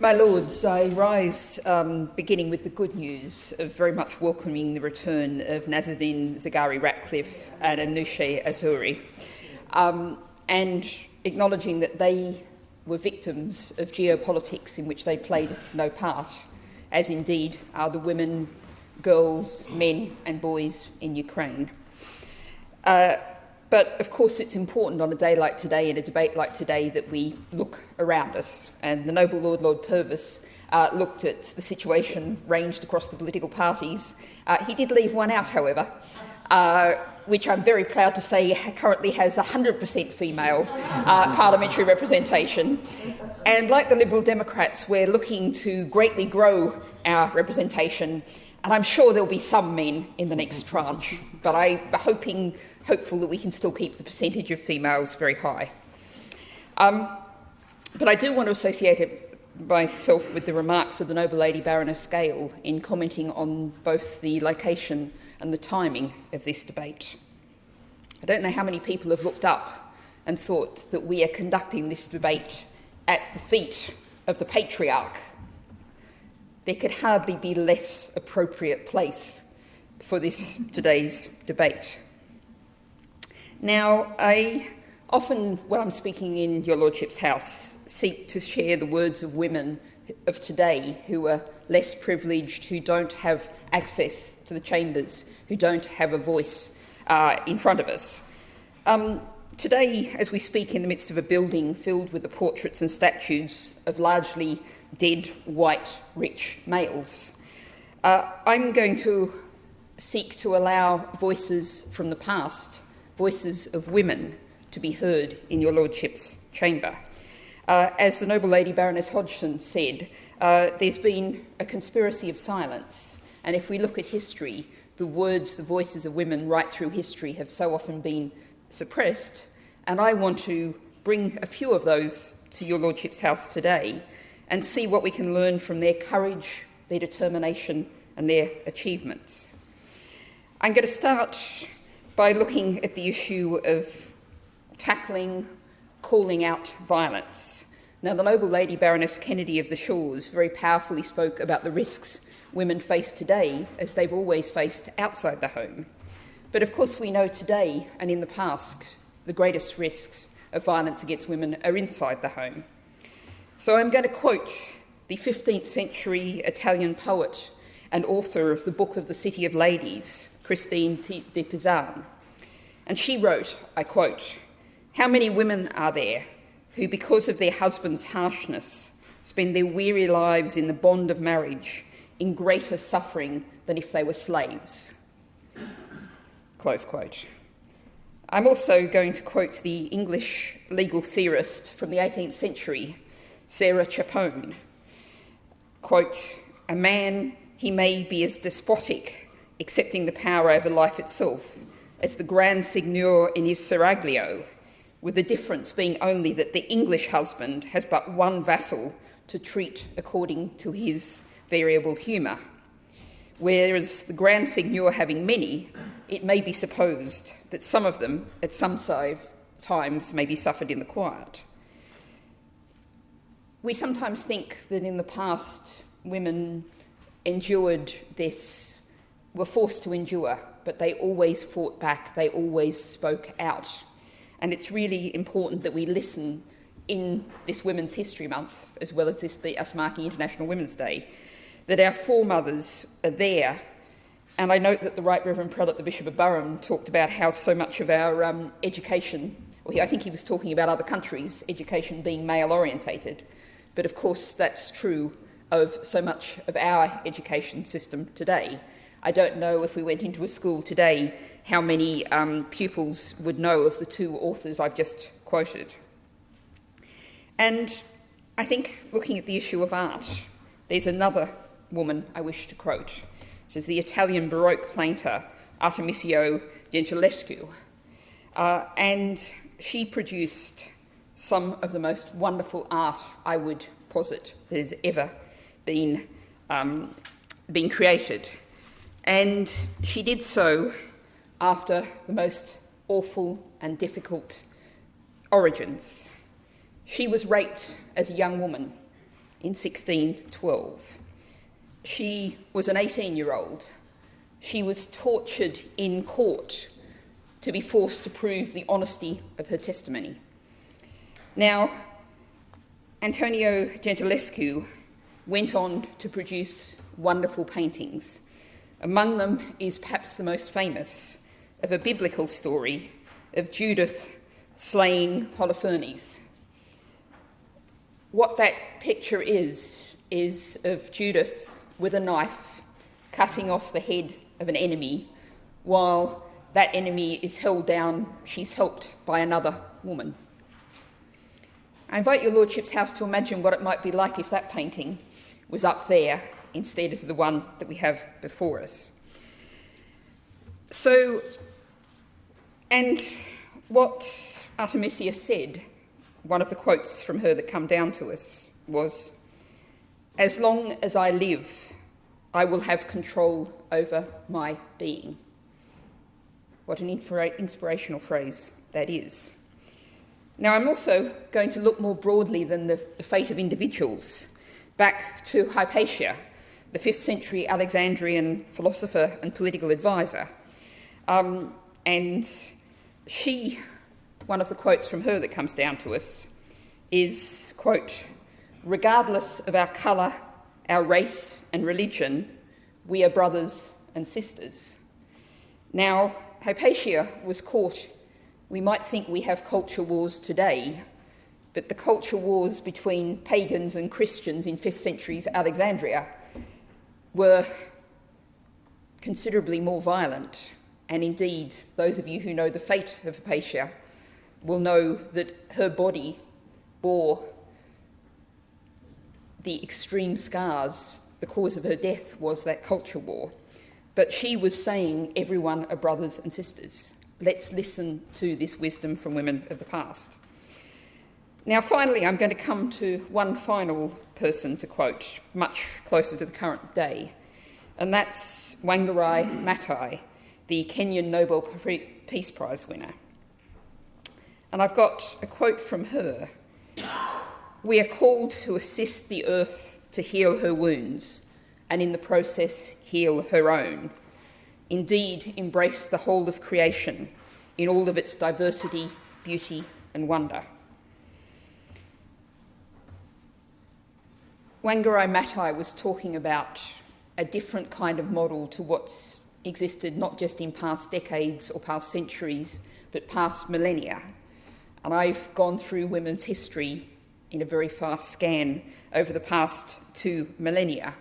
My Lords, I rise beginning with the good news of very much welcoming the return of Nazanin Zaghari Ratcliffe and Anousheh Ashouri, and acknowledging that they were victims of geopolitics in which they played no part, as indeed are the women, girls, men and boys in Ukraine. But, of course, it's important on a day like today, in a debate like today, that we look around us. And the noble Lord Purvis looked at the situation ranged across the political parties. He did leave one out, however, which I'm very proud to say currently has 100% female parliamentary representation. And like the Liberal Democrats, we're looking to greatly grow our representation. And I'm sure there'll be some men in the next tranche, but I'm hopeful that we can still keep the percentage of females very high. But I do want to associate myself with the remarks of the noble Lady Baroness Gale in commenting on both the location and the timing of this debate. I don't know how many people have looked up and thought that we are conducting this debate at the feet of the patriarch. There could hardly be a less appropriate place for today's debate. Now, I often, when I'm speaking in your Lordship's house, seek to share the words of women of today who are less privileged, who don't have access to the chambers, who don't have a voice in front of us. Today, as we speak in the midst of a building filled with the portraits and statues of largely dead, white, rich males, I'm going to seek to allow voices from the past, voices of women, to be heard in your Lordship's chamber. As the noble Lady Baroness Hodgson said, there's been a conspiracy of silence, and if we look at history, the words, the voices of women right through history have so often been suppressed, and I want to bring a few of those to your Lordship's house today and see what we can learn from their courage, their determination and their achievements. I'm going to start by looking at the issue of tackling, calling out violence. Now, the noble Lady Baroness Kennedy of the Shores very powerfully spoke about the risks women face today as they've always faced outside the home. But of course we know today and in the past the greatest risks of violence against women are inside the home. So I'm going to quote the 15th century Italian poet and author of the Book of the City of Ladies, Christine de Pizan. And she wrote, I quote, "How many women are there who, because of their husband's harshness, spend their weary lives in the bond of marriage in greater suffering than if they were slaves?" Close quote. I'm also going to quote the English legal theorist from the 18th century, Sarah Chapone. Quote, "A man, he may be as despotic, accepting the power over life itself, as the Grand Seigneur in his seraglio, with the difference being only that the English husband has but one vassal to treat according to his variable humour. Whereas the Grand Seigneur having many, it may be supposed that some of them, at some times, may be suffered in the quiet." We sometimes think that in the past women endured this, were forced to endure, but they always fought back, they always spoke out. And it's really important that we listen in this Women's History Month, as well as this be us marking International Women's Day, that our foremothers are there. And I note that the Right Reverend Prelate, the Bishop of Durham, talked about how so much of our education, I think he was talking about other countries' education being male-orientated, but of course that's true of so much of our education system today. I don't know if we went into a school today how many pupils would know of the two authors I've just quoted. And I think looking at the issue of art, there's another woman I wish to quote, which is the Italian Baroque painter Artemisio Gentileschi. And she produced some of the most wonderful art, I would posit, that has ever been created. And she did so after the most awful and difficult origins. She was raped as a young woman in 1612. She was an 18-year-old. She was tortured in court to be forced to prove the honesty of her testimony. Now, Antonio Gentilescu went on to produce wonderful paintings. Among them is perhaps the most famous of a biblical story of Judith slaying Holofernes. What that picture is of Judith with a knife cutting off the head of an enemy while that enemy is held down, she's helped by another woman. I invite your Lordship's House to imagine what it might be like if that painting was up there instead of the one that we have before us. So, and what Artemisia said, one of the quotes from her that come down to us was, "As long as I live, I will have control over my being." What an inspirational phrase that is. Now, I'm also going to look more broadly than the fate of individuals, back to Hypatia, the 5th century Alexandrian philosopher and political advisor. And she, one of the quotes from her that comes down to us is, quote, "Regardless of our colour, our race and religion, we are brothers and sisters." Now, Hypatia was caught. We might think we have culture wars today, but the culture wars between pagans and Christians in 5th century Alexandria were considerably more violent. And indeed, those of you who know the fate of Hypatia will know that her body bore the extreme scars. The cause of her death was that culture war. But she was saying, everyone are brothers and sisters. Let's listen to this wisdom from women of the past. Now, finally, I'm going to come to one final person to quote, much closer to the current day, and that's Wangari Maathai, the Kenyan Nobel Peace Prize winner. And I've got a quote from her. "We are called to assist the earth to heal her wounds, and in the process heal her own. Indeed, embrace the whole of creation in all of its diversity, beauty and wonder." Wangari Maathai was talking about a different kind of model to what's existed not just in past decades or past centuries, but past millennia. And I've gone through women's history in a very fast scan over the past 2 millennia.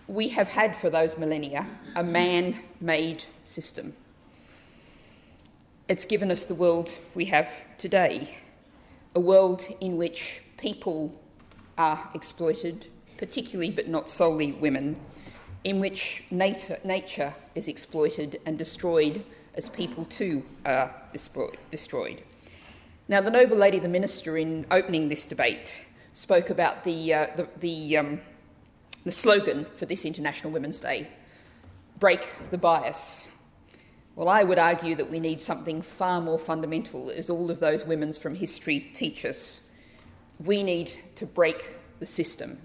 We have had for those millennia a man-made system. It's given us the world we have today, a world in which people are exploited, particularly but not solely women, in which nature is exploited and destroyed as people too are destroyed. Now, the Noble Lady, the Minister, in opening this debate, spoke about the slogan for this International Women's Day, "Break the bias." Well, I would argue that we need something far more fundamental, as all of those women from history teach us. We need to break the system.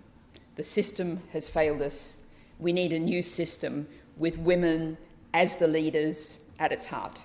The system has failed us. We need a new system with women as the leaders at its heart.